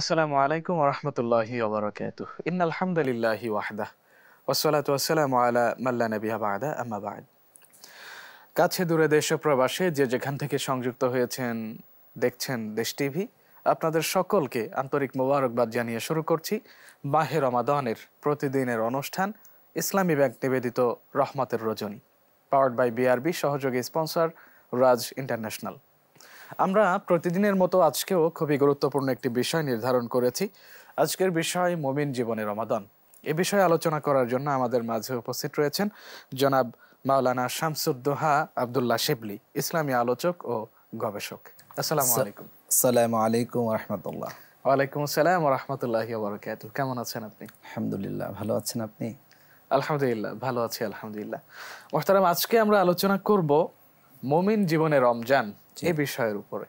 আসসালামু আলাইকুম ওয়া রাহমাতুল্লাহি ওয়া বারাকাতুহু। ইন্নাল হামদালিল্লাহি ওয়াহদাহ ওয়াসসালাতু ওয়াসসালামু আলা মান লা নাবিয়্যা বা'দা আম্মা বা'দ। কাছে দূরে দেশ ও প্রবাসে যে যেখান থেকে সংযুক্ত হয়েছেন দেখছেন দেশ টিভি, আপনাদের সকলকে আন্তরিক মোবারকবাদ জানিয়ে শুরু করছি মাহে রমাদানের প্রতিদিনের অনুষ্ঠান ইসলামী ব্যাংক নিবেদিত রহমতের রজনী, পাওয়ার্ড বাই বিআরবি, সহযোগী স্পন্সর রাজ ইন্টারন্যাশনাল। আমরা প্রতিদিনের মতো আজকেও খুবই গুরুত্বপূর্ণ একটি বিষয় নির্ধারণ করেছি। আজকের বিষয় মুমিন জীবনে রমাদান। এ বিষয়ে আলোচনা করার জন্য আমাদের মাঝে উপস্থিত রয়েছেন জনাব মাওলানা শামসুদ্দোহা আব্দুল্লাহ শিবলি, ইসলামী আলোচক ও গবেষক। আসসালামু আলাইকুম। আসসালামু আলাইকুম রাহমাতুল্লাহ। ওয়ালাইকুম আসসালাম ওয়া রাহমাতুল্লাহি ওয়া বারাকাতুহু। কেমন আছেন আপনি? আলহামদুলিল্লাহ, ভালো আছেন আপনি? আলহামদুলিল্লাহ, ভালো আছি আলহামদুলিল্লাহ। মোহতারাম, আজকে আমরা আলোচনা করব মুমিন জীবনে রমজান এই বিষয়ের উপরে।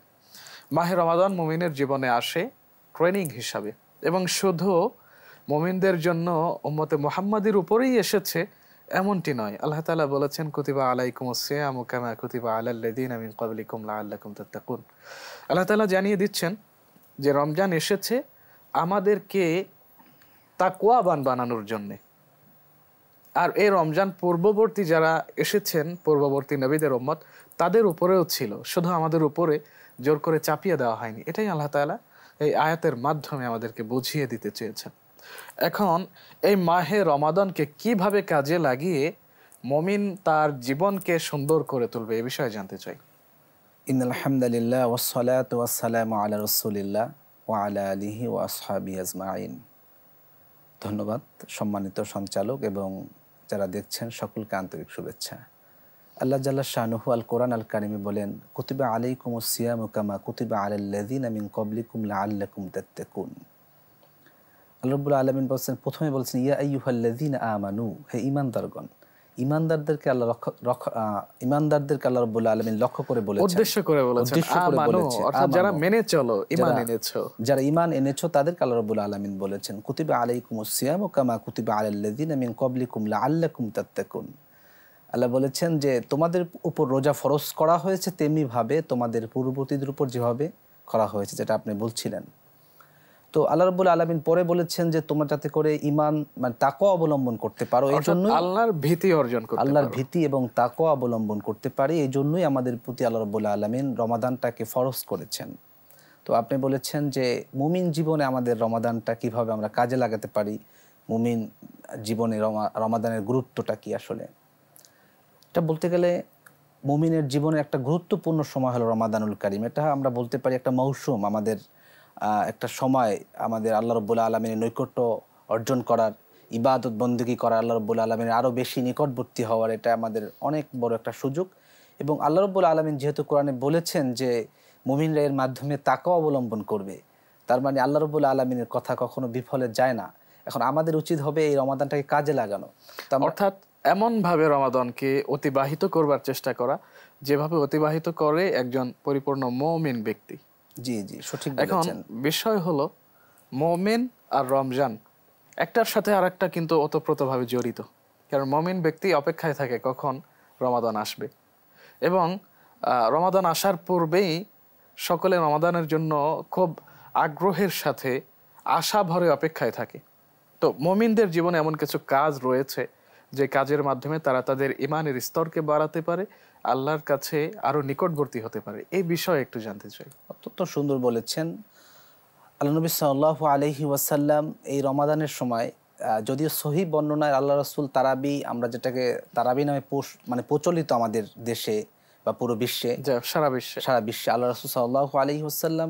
মাহে রমাদান মুমিনের জীবনে আসে ট্রেনিং হিসাবে, এবং শুধু মুমিনদের জন্য উম্মতে মুহাম্মাদির উপরেই এসেছে এমনটি নয়। আল্লাহ তাআলা বলেছেন, কুতিবা আলাইকুমুস সিয়ামু কামা কুতিবা আলাল্লাযীনা মিন ক্বাবলিকুম লাআল্লাকুম তাত্তাকুন। আল্লাহ তাআলা জানিয়ে দিচ্ছেন যে রমজান এসেছে আমাদেরকে তাকওয়াবান বানানোর জন্যে। আর এই রমজান পূর্ববর্তী যারা এসেছেন, পূর্ববর্তী নবীদের উম্মত, তাদের উপরেও ছিল, শুধু আমাদের উপরে জোর করে চাপিয়ে দেওয়া হয়নি। এটাই আল্লাহ তাআলা এই আয়াতের মাধ্যমে আমাদেরকে বুঝিয়ে দিতে চেয়েছেন। এখন এই মাহে রমাদানকে কিভাবে কাজে লাগিয়ে মুমিন তার জীবনকে সুন্দর করে তুলবে, এ বিষয়ে জানতে চাই। ইন্নাল হামদালিল্লাহ ওয়াসসালাতু ওয়াসসালামু আলা রাসূলিল্লাহ ওয়া আলা আলিহি ওয়া আসহাবিহি আজমাইন। ধন্যবাদ সম্মানিত সঞ্চালক এবং যারা দেখছেন সকলকে আন্তরিক শুভেচ্ছা। আল্লাহ জাল্লা শানুহু আল কোরআন আল কারিমে বলেন, কুতিবা আলাইকুমুস সিয়ামু কামা কুতিবা আলাল্লাযীনা মিন ক্বাবলিকুম লাআল্লাকুম তাত্তাকুন। আল্লাহ রাব্বুল আলামিন বলছেন, প্রথমে বলছেন ইয়া আইয়ুহাল্লাযীনা আমানু, হে ঈমানদারগণ। ঈমানদারদেরকে আল্লাহ ঈমানদারদেরকে আল্লাহ রাব্বুল আলামিন লক্ষ্য করে বলেছেন, উদ্দেশ্য করে বলেছেন আমানু, অর্থাৎ যারা মেনে চলো, ঈমান এনেছো। যারা ঈমান এনেছো তাদেরকে আল্লাহ রাব্বুল আলামিন বলেছেন কুতিবা আলাইকুমুস সিয়ামু কামা কুতিবা আলাল্লাযীনা মিন ক্বাবলিকুম লাআল্লাকুম তাত্তাকুন। আল্লাহ বলেছেন যে তোমাদের উপর রোজা ফরজ করা হয়েছে তেমনি ভাবে তোমাদের পূর্ববর্তীদের উপর যেভাবে করা হয়েছে, যেটা আপনি বলছিলেন। তো আল্লাহ রাব্বুল আলামিন পরে বলেছেন যে তোমরা যাতে করে ঈমান মানে তাকওয়া অবলম্বন করতে পারো, এই জন্য আল্লাহর ভীতি অর্জন করতে, আল্লাহর ভীতি এবং তাকওয়া অবলম্বন করতে পারি, এই জন্যই আমাদের প্রতি আল্লাহ রাব্বুল আলামিন রমাদানটাকে ফরজ করেছেন। তো আপনি বলেছেন যে মুমিন জীবনে আমাদের রমাদানটা কিভাবে আমরা কাজে লাগাতে পারি, মুমিন জীবনে রমাদানের গুরুত্বটা কি। আসলে এটা বলতে গেলে মুমিনের জীবনে একটা গুরুত্বপূর্ণ সময় হলো রমাদানুল কারীম। এটা আমরা বলতে পারি একটা মৌসুম, আমাদের একটা সময় আমাদের আল্লাহ রাব্বুল আলামিনের নৈকট্য অর্জন করার, ইবাদত বন্দেগী করার, আল্লাহ রাব্বুল আলামিনের আরও বেশি নিকটবর্তী হওয়ার। এটা আমাদের অনেক বড় একটা সুযোগ। এবং আল্লাহ রাব্বুল আলামিন যেহেতু কোরআনে বলেছেন যে মুমিনরা এর মাধ্যমে তাকওয়া অবলম্বন করবে, তার মানে আল্লাহ রাব্বুল আলামিনের কথা কখনো বিফলে যায় না। এখন আমাদের উচিত হবে এই রমাদানটাকে কাজে লাগানো, অর্থাৎ এমনভাবে রমাদানকে অতিবাহিত করবার চেষ্টা করা যেভাবে অতিবাহিত করে একজন পরিপূর্ণ মুমিন ব্যক্তি। জি জি, সঠিক এখন বলেছেন। বিষয় হলো মুমিন আর রমজান একটার সাথে আরেকটা কিন্তু ওতপ্রোতভাবে জড়িত। কারণ মুমিন ব্যক্তি অপেক্ষায় থাকে কখন রমাদান আসবে, এবং রমাদান আসার পূর্বেই সকলে রমাদানের জন্য খুব আগ্রহের সাথে আশা ভরে অপেক্ষায় থাকে। তো মুমিনদের জীবনে এমন কিছু কাজ রয়েছে যে কাজের মাধ্যমে তারা তাদের ঈমানের স্তরকে বাড়াতে পারে, আল্লাহর কাছে আরো নিকটবর্তী হতে পারে। এই বিষয়ে একটু জানতে চাই। অত্যন্ত সুন্দর বলেছেন। আল্লাহ নবী সাল্লাল্লাহু আলাইহি ওয়াসাল্লাম এই রমাদানের সময়, যদিও সহিহ বর্ণনায় আল্লাহ রাসূল তারাবি, আমরা যেটাকে তারাবি নামে মানে প্রচলিত আমাদের দেশে বা পুরো বিশ্বে, সারা বিশ্বে আল্লাহ রাসূল সাল্লাল্লাহু আলাইহি ওয়াসাল্লাম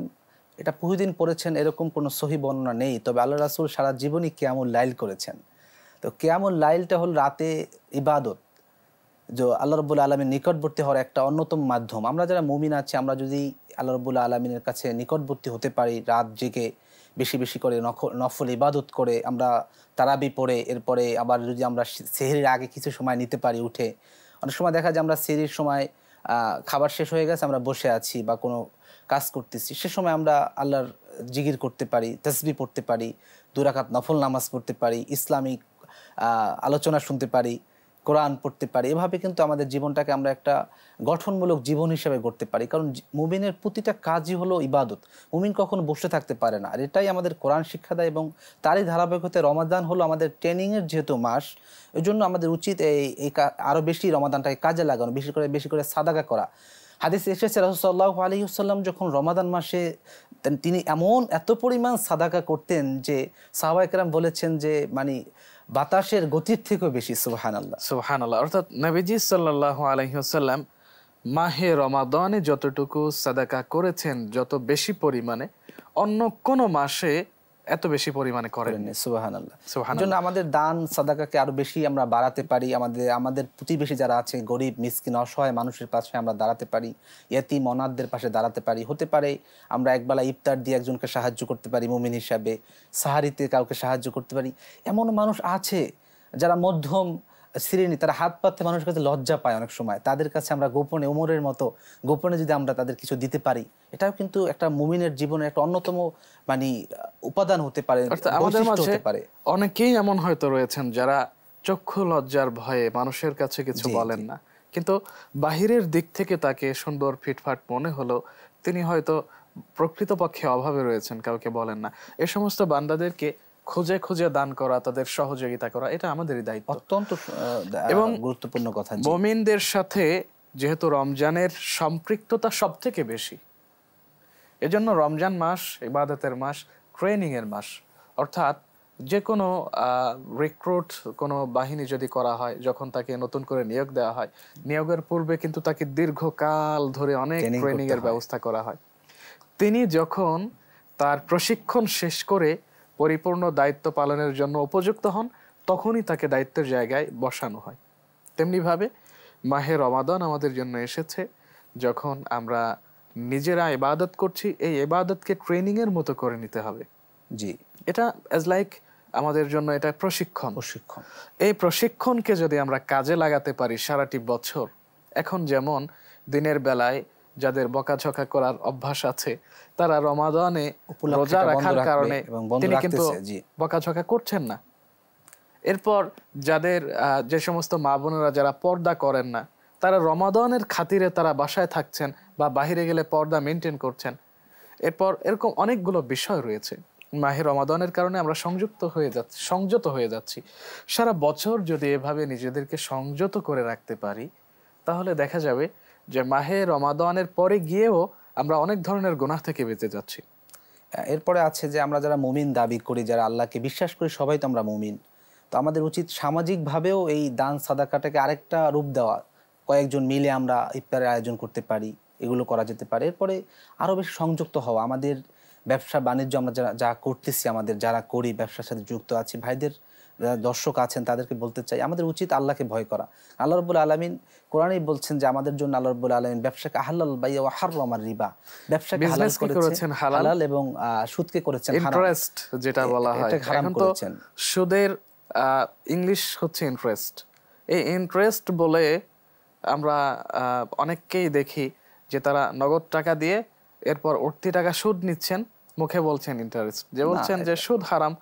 এটা প্রতিদিন পড়েছেন এরকম কোনো সহিহ বর্ণনা নেই। তবে আল্লাহ রাসূল সারা জীবনই কিয়ামুল লাইল করেছেন। তো কিয়ামুল লাইলটা হল রাতে ইবাদত, যে আল্লাহ রাব্বুল আলামিনের নিকটবর্তী হওয়ার একটা অন্যতম মাধ্যম। আমরা যারা মুমিন আছি, আমরা যদি আল্লাহ রাব্বুল আলামিনের কাছে নিকটবর্তী হতে পারি, রাত জেগে বেশি বেশি করে নফল ইবাদত করে, আমরা তারাবি পড়ে, এরপরে আবার যদি আমরা সেহরির আগে কিছু সময় নিতে পারি উঠে। অনেক সময় দেখা যায় আমরা সেহরির সময় খাবার শেষ হয়ে গেছে, আমরা বসে আছি বা কোনো কাজ করতেছি, সে সময় আমরা আল্লাহর জিকির করতে পারি, তাসবিহ পড়তে পারি, 2 রাকাত নফল নামাজ পড়তে পারি, ইসলামিক আলোচনা শুনতে পারি। কোরআন পড়তে পারি, এভাবে কিন্তু আমাদের জীবনটাকে আমরা একটা গঠনমূলক জীবন হিসেবে গড়তে পারি। কারণ মুমিনের প্রতিটা কাজই হলো ইবাদত। মুমিন কখনো বসে থাকতে পারে না, আর এটাই আমাদের কোরআন শিক্ষা দেয়। এবং তারই ধারাবাহিকতায় রমাদান হলো আমাদের ট্রেনিংয়ের যেহেতু মাস, ওই জন্য আমাদের উচিত আরও বেশি রমাদানটাকে কাজে লাগানো, বেশি করে সাদাকা করা। হাদিসে এসেছে রাসূল সাল্লাল্লাহু আলাইহি ওয়াসাল্লাম যখন রমাদান মাসে তিনি এত পরিমাণ সাদাকা করতেন যে সাহাবায়ে কেরাম বলেছেন যে মানে বাতাসের গতির থেকেও বেশি। সুবহানাল্লাহ, সুবহানাল্লাহ। অর্থাৎ নবীজি সাল্লাল্লাহু আলাইহি ওয়াসাল্লাম মাহে রমাদানে যতটুকু সাদাকা করেছেন, যত বেশি পরিমাণে অন্য কোন মাসে এত বেশি পরিমাণে করেননি। সুবহানাল্লাহ। সুবহানাল্লাহ। জন্য আমাদের দান সাদাকাকে আরো বেশি আমরা বাড়াতে পারি। আমাদের প্রতিবেশী যারা আছে, গরিব মিসকিন অসহায় মানুষের পাশে আমরা দাঁড়াতে পারি, ইয়েতিম অনাথদের পাশে দাঁড়াতে পারি। হতে পারে আমরা একবেলা ইফতার দিয়ে একজনকে সাহায্য করতে পারি মুমিন হিসাবে, সাহারিতে কাউকে সাহায্য করতে পারি। এমন মানুষ আছে যারা মধ্যম শ্রেণী, তারা হাত পাততে মানুষের কাছে লজ্জা পায় অনেক সময়, তাদের কাছে আমরা গোপনে, ওমরের মতো গোপনে যদি আমরা তাদের কিছু দিতে পারি, এটাও কিন্তু একটা মুমিনের জীবনের একটা অন্যতম মানে উপাদান হতে পারে, আমাদের বৈশিষ্ট্য মাঝে হতে পারে। অনেকেই এমন হয়তো রয়েছেন যারা চক্ষু লজ্জার ভয়ে মানুষের কাছে কিছু বলেন না, কিন্তু বাহিরের দিক থেকে তাকে সুন্দর ফিটফাট মনে হলো তিনি হয়তো প্রকৃতপক্ষে অভাবে রয়েছেন, কাউকে বলেন না। এই সমস্ত বান্দাদেরকে খুঁজে খুঁজে দান করা, তাদের সহযোগিতা করা, এটা আমাদেরই দায়িত্ব। অত্যন্ত এবং গুরুত্বপূর্ণ কথা। মুমিনদের সাথে যেহেতু রমজানের সম্পৃক্ততা সব থেকে বেশি, এজন্য রমজান মাস ইবাদতের মাস, ট্রেনিং এর মাস। অর্থাৎ যে কোনো রিক্রুট কোনো বাহিনী যদি করা হয়, যখন তাকে নতুন করে নিয়োগ দেওয়া হয়, নিয়োগের পূর্বে কিন্তু তাকে দীর্ঘকাল ধরে অনেক ট্রেনিং এর ব্যবস্থা করা হয়। তিনি যখন তার প্রশিক্ষণ শেষ করে পরিপূর্ণ দায়িত্ব পালনের জন্য উপযুক্ত হন, তখনই তাকে দায়িত্বের জায়গায় বসানো হয়। তেমনিভাবে মাহে রমাদান আমাদের জন্য এসেছে যখন আমরা নিজেরা ইবাদত করছি, এই ইবাদতকে ট্রেনিং এর মতো করে নিতে হবে। জি, এটা অ্যাজ লাইক আমাদের জন্য এটা প্রশিক্ষণ। এই প্রশিক্ষণকে যদি আমরা কাজে লাগাতে পারি সারাটি বছর, এখন যেমন দিনের বেলায় যাদের বকাঝকা করার অভ্যাস আছে, তারা রমাদানে রোজা রাখার কারণে তিনি কিন্তু বকাঝকা করছেন না। এরপর যাদের যে সমস্ত মা বোনেরা যারা পর্দা করেন না, তারা রমাদানের খাতিরে তারা বাসায় থাকছেন বা বাহিরে গেলে পর্দা মেনটেন করছেন। এরপর এরকম অনেকগুলো বিষয় রয়েছে। মাহে রমাদানের কারণে আমরা সংযত হয়ে যাচ্ছি। সারা বছর যদি এভাবে নিজেদেরকে সংযত করে রাখতে পারি, তাহলে দেখা যাবে যে মাহে রমাদানের পরে গিয়েও আমরা অনেক ধরনের গুনাহ থেকে বেঁচে যাচ্ছি। এরপরে আছে যে আমরা যারা মুমিন দাবি করি, যারা আল্লাহকে বিশ্বাস করি, সবাই তো আমরা মুমিন। তো আমাদের উচিত সামাজিকভাবেও এই দান সাদাকাটাকে আরেকটা রূপ দেওয়া। কয়েকজন মিলে আমরা ইফতারের আয়োজন করতে পারি, এগুলো করা যেতে পারে। এরপরে আরও বেশি সংযুক্ত হওয়া। আমাদের ব্যবসা বাণিজ্য আমরা যা করতেছি, আমাদের যারা করি, ব্যবসার সাথে যুক্ত আছি, ভাইদের যারা দর্শক আছেন, তাদেরকে বলতে চাই আমাদের উচিত আল্লাহকে ভয় করা। আল্লাহ রাব্বুল আলামিন কোরআনেই বলছেন যে আমাদের জন্য আল্লাহ রাব্বুল আলামিন ব্যবসাকে হালাল বাইয়া ওয়া হারামার রিবা, ব্যবসাকে হালাল করেছেন হালাল এবং সুদকে করেছেন হারাম। ইন্টারেস্ট যেটা বলা হয়, এখন তো সুদের ইংলিশ হচ্ছে ইন্টারেস্ট। এই ইন্টারেস্ট বলে আমরা অনেককেই দেখি যে তারা নগদ টাকা দিয়ে এরপর উঠতি টাকা সুদ নিচ্ছেন, মুখে বলছেন ইন্টারেস্ট, যে বলছেন যে সুদ হারাম,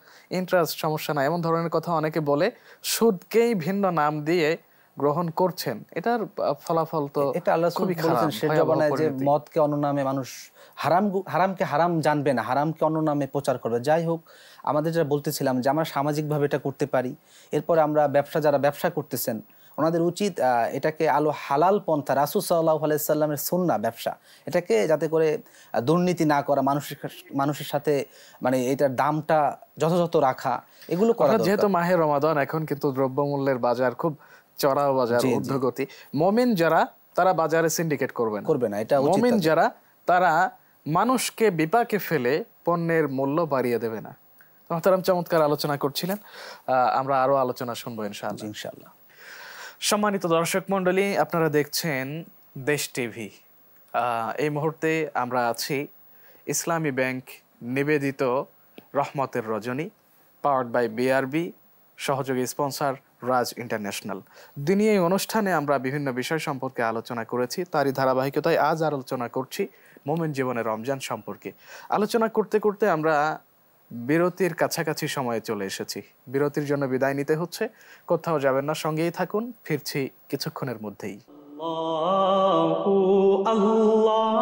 ইন্টারেস্ট সমস্যা না, এমন ধরনের কথা অনেকে বলে সুদকেই ভিন্ন নাম দিয়ে গ্রহণ করছেন। এটার ফলাফল তো এটা আল্লাহ খুবই খারাপ। সে জবানায় যে মদকে অন্য নামে মানুষ হারামকে হারাম জানবে না, হারামকে অন্য নামে প্রচার করবে। যাই হোক, আমাদের যেটা বলতেছিলাম যে আমরা সামাজিকভাবে এটা করতে পারি। এরপরে আমরা যারা ব্যবসা করতেছেন, ওনাদের উচিত এটাকে হালাল পন্থা, রাসূল সাল্লাল্লাহু আলাইহি সাল্লামের সুন্নাহ ব্যবসা, এটাকে যাতে করে দুর্নীতি না করা, মানুষের সাথে মানে এটার দামটা যথাযথ রাখা, এগুলো করা দরকার। যেহেতু মাহে রমাদান, এখন কিন্তু দ্রব্যমূল্যের বাজার খুব চড়া বাজার, ঊর্ধ্বগতি। মুমিন যারা, তারা বাজারে সিন্ডিকেট করবে না, এটা উচিত। মুমিন যারা, তারা মানুষকে বিপাকে ফেলে পণ্যের মূল্য বাড়িয়ে দেবে না। মোহতারাম, চমৎকার আলোচনা করছিলেন, আমরা আরো আলোচনা শুনবো ইনশাআল্লাহ। সম্মানিত দর্শক মন্ডলী, আপনারা দেখছেন দেশ টিভি। এই মুহূর্তে আমরা আছি ইসলামী ব্যাংক নিবেদিত রহমতের রজনী, পাওয়ার্ড বাই বিআরবি, সহযোগী স্পন্সর রাজ ইন্টারন্যাশনাল। দিনই এই অনুষ্ঠানে আমরা বিভিন্ন বিষয় সম্পর্কে আলোচনা করেছি, তারই ধারাবাহিকতায় আজ আলোচনা করছি মুমিন জীবনের রমজান সম্পর্কে। আলোচনা করতে করতে আমরা বিরতির কাছাকাছি সময়ে চলে এসেছি। বিরতির জন্য বিদায় নিতে হচ্ছে। কোথাও যাবেন না, সঙ্গেই থাকুন। ফিরছি কিছুক্ষণের মধ্যেই। আল্লাহু আল্লাহ,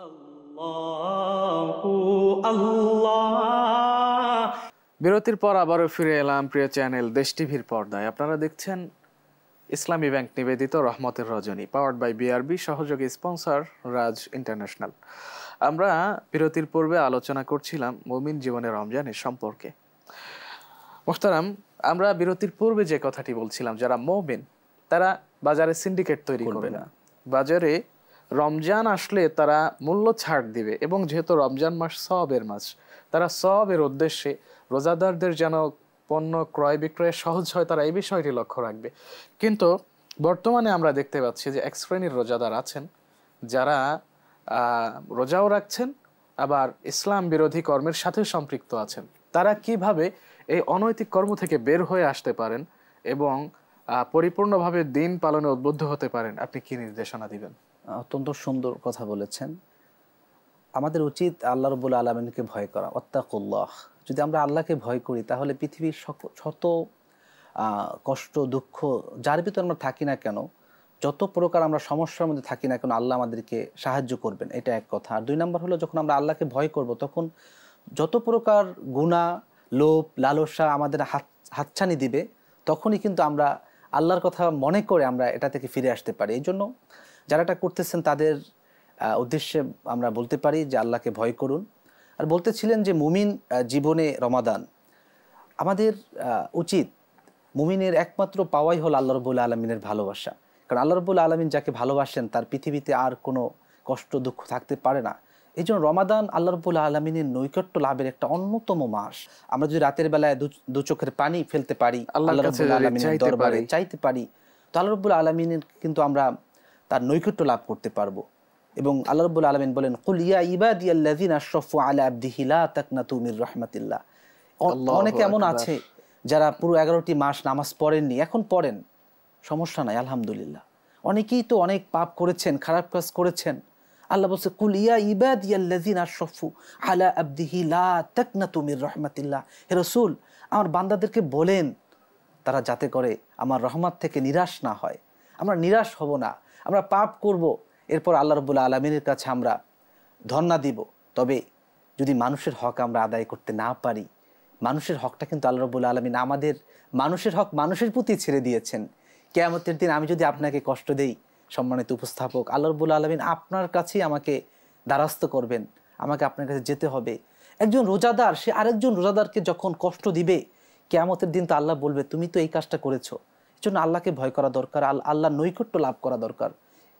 আল্লাহু আল্লাহ। বিরতির পর আবারও ফিরে এলাম প্রিয় চ্যানেল দেশ টিভির পর্দায়। আপনারা দেখছেন ইসলামী ব্যাংক নিবেদিত রহমতের রজনী, পাওয়ার্ড বাই বিআরবি, সহযোগী স্পন্সর রাজ ইন্টারন্যাশনাল। আমরা বিরতির পূর্বে আলোচনা করছিলাম মুমিন জীবনের রমজানের সম্পর্কে। মোহতারাম, আমরা বিরতির পূর্বে যে কথাটি বলছিলাম, যারা মুমিন তারা বাজারে সিন্ডিকেট তৈরি করবে না। বাজারে রমজান আসলে তারা মূল্য ছাড় দিবে, এবং যেহেতু রমজান মাস সওয়াবের মাস, তারা সওয়াবের উদ্দেশ্যে রোজাদারদের যেন পণ্য ক্রয় বিক্রয় সহজ হয়, তারা এই বিষয়টি লক্ষ্য রাখবে। কিন্তু বর্তমানে আমরা দেখতে পাচ্ছি যে এক শ্রেণীর রোজাদার আছেন যারা রোজাও রাখছেন, আবার ইসলাম বিরোধী কর্মের সাথে সম্পৃক্ত আছেন। তারা কিভাবে এই অনৈতিক কর্ম থেকে বের হয়ে আসতে পারেন এবং পরিপূর্ণভাবে দিন পালনে উদ্বুদ্ধ হতে পারেন, আপনি কি নির্দেশনা দিবেন? অত্যন্ত সুন্দর কথা বলেছেন। আমাদের উচিত আল্লাহ রাব্বুল আলামিনকে ভয় করা, ওয়াত্তাকুল্লাহ। যদি আমরা আল্লাহকে ভয় করি তাহলে পৃথিবীর শত কষ্ট দুঃখ যার ভিতরে আমরা থাকি না কেন, যত প্রকার আমরা সমস্যার মধ্যে থাকি না কেন, আল্লাহ আমাদেরকে সাহায্য করবেন, এটা এক কথা। আর দুই নম্বর হলো, যখন আমরা আল্লাহকে ভয় করব তখন যত প্রকার গুনাহ, লোভ, লালসা আমাদের হাতছানি দিবে, তখনই কিন্তু আমরা আল্লাহর কথা মনে করে আমরা এটা থেকে ফিরে আসতে পারি। এই জন্য যারা এটা করতেছেন তাদের উদ্দেশ্যে আমরা বলতে পারি যে আল্লাহকে ভয় করুন। আর বলতেছিলেন যে মুমিন জীবনে রমাদান, আমাদের উচিত মুমিনের একমাত্র পাওয়াই হল আল্লাহ রাব্বুল আলামিনের ভালোবাসা। কারণ আল্লাহ রাব্বুল আলামিন যাকে ভালোবাসেন তার পৃথিবীতে আর কোনো কষ্ট দুঃখ থাকতে পারে না। এই জন্য রমাদান আল্লাহ রাব্বুল আলামিনের নৈকট্য লাভের একটা অন্যতম মাস। আমরা যদি রাতের বেলায় দু চোখের পানি ফেলতে পারি, আল্লাহ রাব্বুল আলামিনের দরবারে চাইতে পারি, তো আল্লাহ রাব্বুল আলামিনের কিন্তু আমরা তার নৈকট্য লাভ করতে পারবো। এবং আল্লাহ রাব্বুল আলামিন বলেন, কুল ইয়া ইবাদিয়াল্লাযিনা আশরাফু আলা আবদিহি লা তাকনাতু মির রাহমাতিল্লাহ। অনেকে এমন আছে যারা পুরো 11টি মাস নামাজ পড়েননি, এখন পড়েন, সমস্যা নাই, আলহামদুলিল্লাহ। অনেকেই তো অনেক পাপ করেছেন, খারাপ কাজ করেছেন। আল্লাহ বলছে, কুল ইয়া ইবাদিয়াল্লাযিনা আশরাফু আলা আবদিহি লা তাকনাতু মির রাহমাতিল্লাহ। হে রাসূল, আমার বান্দাদেরকে বলেন তারা যাতে করে আমার রহমত থেকে নিরাশ না হয়। আমরা নিরাশ হব না, আমরা পাপ করব, এরপর আল্লাহ রাব্বুল আলামিনের কাছে আমরা ধন্না দিব। তবে যদি মানুষের হক আমরা আদায় করতে না পারি, মানুষের হকটা কিন্তু আল্লাহ রাব্বুল আলামিন আমাদের মানুষের হক মানুষের প্রতি ছেড়ে দিয়েছেন। কিয়ামতের দিন আমি যদি আপনাকে কষ্ট দেই, সম্মানিত উপস্থাপক, আল্লাহ রাব্বুল আলামিন আপনার কাছেই আমাকে দ্বারস্থ করবেন, আমাকে আপনার কাছে যেতে হবে। একজন রোজাদার সে আরেকজন রোজাদারকে যখন কষ্ট দিবে, কিয়ামতের দিন তো আল্লাহ বলবে তুমি তো এই কাজটা করেছো। এই জন্য আল্লাহকে ভয় করা দরকার, আল্লাহর নৈকট্য লাভ করা দরকার।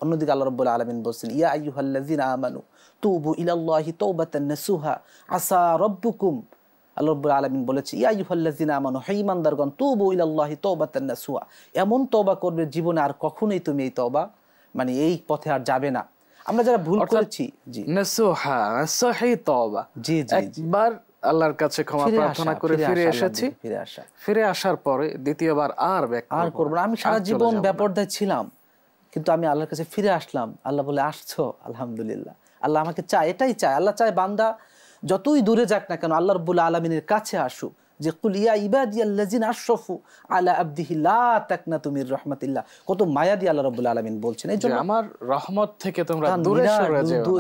অন্যদিকে আল্লাহ রাব্বুল আলামিন বলছেন, ইয়া আইয়ুহাল্লাযিনা আমানু তুবু ইলাল্লাহি তাওবাতান নাসুহা আসা রাব্বুকুম। আল্লাহ রাব্বুল আলামিন বলেছে, ইয়া আইয়ুহাল্লাযিনা আমানু, হে ঈমানদারগণ, তুবু ইলাল্লাহি তাওবাতান নাসুহা, এমন তওবা করবে জীবনে আর কখনোই তুমি এই তওবা মানে এই পথে আর যাবে না। আমরা যারা ভুল করেছি, জি নাসুহা সহি তওবা, জি জি একবার আল্লাহর কাছে ক্ষমা প্রার্থনা করে ফিরে এসেছি, ফিরে আসার পরে দ্বিতীয়বার আর করব না। আমি সারা জীবন বেপরদায় ছিলাম, কিন্তু আমি আল্লাহর কাছে ফিরে আসলাম। আল্লাহ বলে, আসছো, আলহামদুলিল্লাহ। আল্লাহ আমাকে চায়, এটাই চায়। আল্লাহ চায় বান্দা যতই দূরে যাক না কেন আল্লাহ রাব্বুল আলামিনের কাছে আসুক। যে কুল ইয়া ইবাদিয়াল্লাযিনা আশরাফু আলা আবদিহি লা তাকনাতু মির রাহমাতিল্লাহ, কত মায়া দিয়ে আল্লাহ রাব্বুল আলামিন বলছেন। এইজন্য আমার রহমত থেকে তোমরা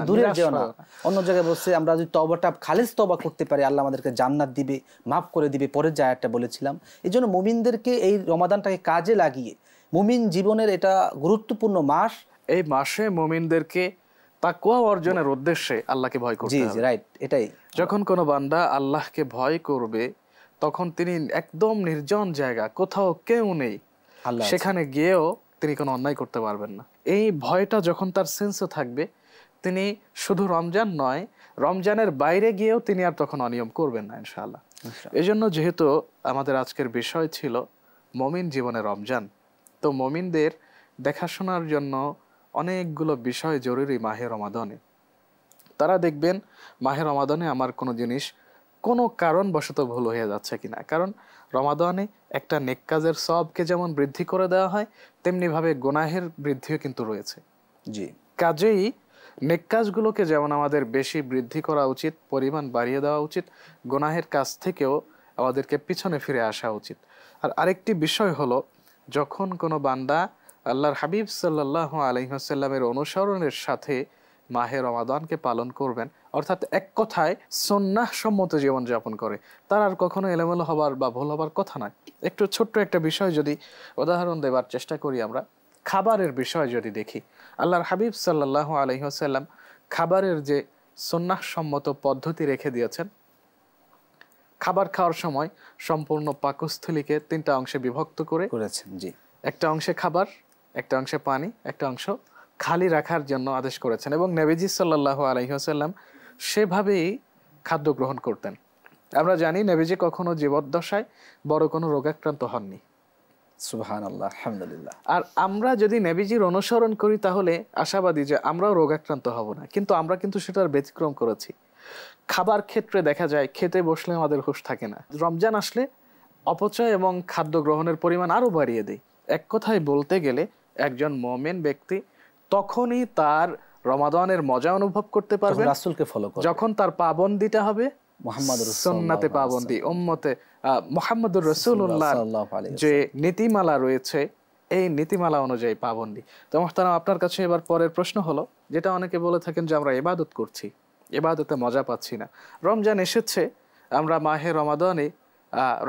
দূরে যেও না। অন্য জায়গায় বলছে, আমরা যদি তওবাটা খালিস তওবা করতে পারি, আল্লাহ আমাদেরকে জান্নাত দিবে, মাফ করে দিবে। পরের যে আয়াতটা বলেছিলাম, এইজন্য মুমিনদেরকে এই রমাদানটাকে কাজে লাগিয়ে, মুমিন জীবনের এটা গুরুত্বপূর্ণ মাস, এই মাসে মুমিনদেরকে তাকওয়া অর্জনের উদ্দেশ্যে আল্লাহকে ভয় করতে হবে। জি রাইট, এটাই। যখন কোনো বান্দা আল্লাহকে ভয় করবে, তখন তিনি একদম নির্জন জায়গা, কোথাও কেউ নেই, সেখানে গিয়েও তিনি কোনো অন্যায় করতে পারবেন না। এই ভয়টা যখন তার সেন্সে থাকবে, তিনি শুধু রমজান নয়, রমজানের বাইরে গিয়েও তিনি আর তখন অনিয়ম করবেন না ইনশাআল্লাহ। এই জন্য যেহেতু আমাদের আজকের বিষয় ছিল মুমিন জীবনে রমজান, তো মুমিনদের দেখাশোনার জন্য অনেকগুলো বিষয় জরুরি মাহে রমাদানে। তারা দেখবেন মাহে রমাদানে আমার কোনো জিনিস কোনো কারণবশত ভুল হয়ে যাচ্ছে কিনা। কারণ রমাদানে একটা নেক কাজের সওয়াবকে যেমন বৃদ্ধি করে দেওয়া হয়, তেমনিভাবে গুনাহের বৃদ্ধিও কিন্তু রয়েছে। জি, কাজেই নেক কাজগুলোকে যেমন আমাদের বেশি বৃদ্ধি করা উচিত, পরিমাণ বাড়িয়ে দেওয়া উচিত, গুনাহের কাজ থেকেও আমাদেরকে পিছনে ফিরে আসা উচিত। আর আরেকটি বিষয় হলো, যখন কোনো বান্দা আল্লাহর হাবিব সাল্লাল্লাহু আলাইহি ওয়াসাল্লামের অনুসরণের সাথে মাহে রমাদানকে পালন করবেন, অর্থাৎ এক কথায় সুন্নাহ সম্মত জীবনযাপন করে, তার আর কখনো এলোমেলো হবার বা ভুল হবার কথা নয়। একটু ছোট্ট একটা বিষয় যদি উদাহরণ দেবার চেষ্টা করি, আমরা খাবারের বিষয় যদি দেখি, আল্লাহর হাবিব সাল্লাল্লাহু আলাইহি ওয়াসাল্লাম খাবারের যে সুন্নাহ সম্মত পদ্ধতি রেখে দিয়েছেন, খাবার খাওয়ার সময় সম্পূর্ণ পাকস্থলীকে 3টা অংশে বিভক্ত করেছেন। জি, একটা অংশে খাবার, একটা অংশে পানি, একটা অংশ খালি রাখার জন্য আদেশ করেছেন। এবং নবীজি সাল্লাল্লাহু আলাইহি ওয়াসাল্লাম সেভাবেই খাদ্য গ্রহণ করতেন। আমরা জানি নবীজি কখনো জীবদ্দশায় বড় কোনো রোগাক্রান্ত হননি। সুবহানাল্লাহ, আলহামদুলিল্লাহ। আর আমরা যদি নবীজির অনুসরণ করি তাহলে আশাবাদী যে আমরাও রোগাক্রান্ত হব না, কিন্তু আমরা কিন্তু সেটার ব্যতিক্রম করেছি। খাবার ক্ষেত্রে দেখা যায় খেতে বসলে আমাদের হুঁশ থাকে না। রমজান আসলে অপচয় এবং খাদ্য গ্রহণের পরিমাণ আরো বাড়িয়ে দেয়। এক কথায় বলতে গেলে একজন মুমিন ব্যক্তি তখনই তার রমাদানের মজা অনুভব করতে পারবে রাসূলকে ফলো করে, যখন তার পাবন্দিটা হবে মুহাম্মদুর সুন্নাতে পাবন্দি, উম্মতে মুহাম্মদুর রাসূলুল্লাহ যে নীতিমালা রয়েছে, এই নীতিমালা অনুযায়ী পাবন্দি। তো মুহতারাম, আপনার কাছে এবার পরের প্রশ্ন হলো, যেটা অনেকে বলে থাকেন যে আমরা ইবাদত করছি, ইবাদতে মজা পাচ্ছি না। রমজান এসেছে, আমরা মাহে রমাদানে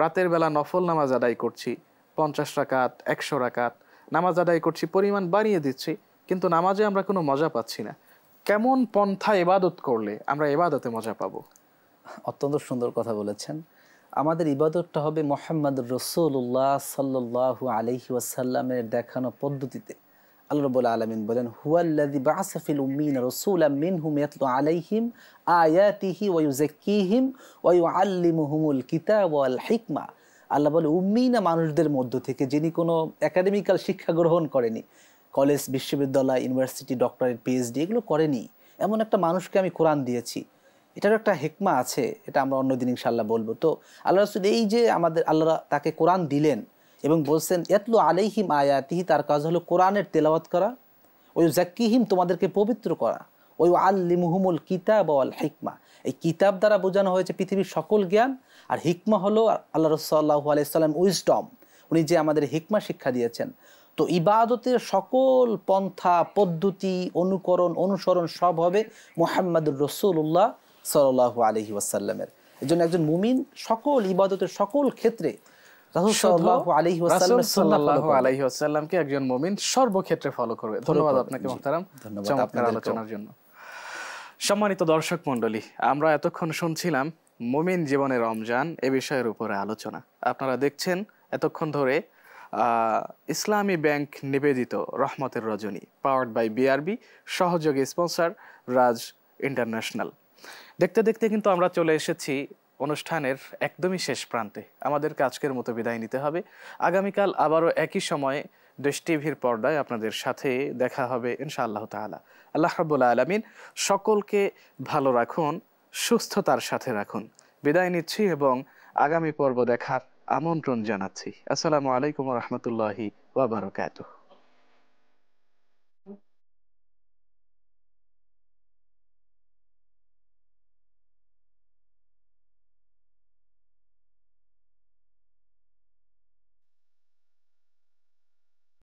রাতের বেলা নফল নামাজ আদায় করছি, 50 রাকাত, 100 রাকাত নামাজ আদায় করছি, পরিমাণ বাড়িয়ে দিচ্ছি, কিন্তু নামাজে আমরা কোনো মজা পাচ্ছি না। কেমন পন্থা ইবাদত করলে আমরা ইবাদতে মজা পাবো? অত্যন্ত সুন্দর কথা বলেছেন। আমাদের ইবাদতটা হবে মুহাম্মদুর রাসূলুল্লাহ সাল্লাল্লাহু আলাইহি ওয়াসাল্লামের দেখানো পদ্ধতিতে। আল্লাহ রাব্বুল আলামিন বলেন, হুয়াল্লাযী বা'আসা ফিল উম্মিয়িনা রাসূলাম মিনহুম ইয়াতলু আলাইহিম আয়াতিহি ওয়া ইউযাক্কিহিম ওয়া ইউআল্লিমুহুমুল কিতাব ওয়াল হিকমা। আল্লাহ বলে, উম্মিনা মানুষদের মধ্য থেকে যিনি কোনো একাডেমিক্যাল শিক্ষা গ্রহণ করেনি, কলেজ, বিশ্ববিদ্যালয়, ইউনিভার্সিটি, ডক্টরেট, পিএইচডি এগুলো করেনি, এমন একটা মানুষকে আমি কোরআন দিয়েছি। এটার একটা হিকমা আছে, এটা আমরা অন্যদিন ইনশাআল্লাহ বলবো। তো আল্লাহ রাসূল এই যে আমাদের আল্লাহ তাকে কোরআন দিলেন এবং বলছেন ইয়াতলু আলাইহিম আয়াতিহি, তার কাজ হলো কোরআনের তেলাওয়াত করা, ওই জাক্কিহিম, তোমাদেরকে পবিত্র করা, ওই আল্লিমুহুমুল কিতাব ওয়াল হিকমা। এই কিতাব দ্বারা বোঝানো হয়েছে পৃথিবীর সকল জ্ঞান, আর হিকমা হলো আল্লাহ রাসূল সাল্লাল্লাহু আলাইহি সাল্লাম উইজডম, উনি যে আমাদের হিকমা শিক্ষা দিয়েছেন। তো ইবাদতের সকল পন্থা, পদ্ধতি, অনুসরণ সব হবে মুহাম্মদুর রাসূলুল্লাহ সাল্লাল্লাহু আলাইহি ওয়াসাল্লামের। এজন্য একজন মুমিন সকল ইবাদতের সকল ক্ষেত্রে রাসূল সাল্লাল্লাহু আলাইহি ওয়াসাল্লামের সাল্লাল্লাহু আলাইহি ওয়াসাল্লামকে একজন মুমিন সর্বক্ষেত্রে ফলো করবে। ধন্যবাদ আপনাকে মুহতারাম চমৎকার আলোচনার জন্য। সম্মানিত দর্শক মণ্ডলী, আমরা এতক্ষণ শুনছিলাম মুমিন জীবনে রমজান এ বিষয়ের উপরে আলোচনা। আপনারা দেখছেন এতক্ষণ ধরে ইসলামী ব্যাংক নিবেদিত রহমতের রজনী, পাওয়ার্ড বাই বিআরবি, সহযোগী স্পন্সর রাজ ইন্টারন্যাশনাল। দেখতে দেখতে কিন্তু আমরা চলে এসেছি অনুষ্ঠানের একদমই শেষ প্রান্তে। আমাদেরকে আজকের মতো বিদায় নিতে হবে। আগামীকাল আবারও একই সময়ে দেশ টিভির পর্দায় আপনাদের সাথে দেখা হবে ইনশাআল্লাহ তাআলা। আল্লাহ রাব্বুল আলামিন সকলকে ভালো রাখুন, সুস্থতার সাথে রাখুন। বিদায় নিচ্ছি এবং আগামী পর্ব দেখার আমন্ত্রণ জানাচ্ছি। আসসালামু আলাইকুম ওয়া রাহমাতুল্লাহি ওয়া বারাকাতুহু।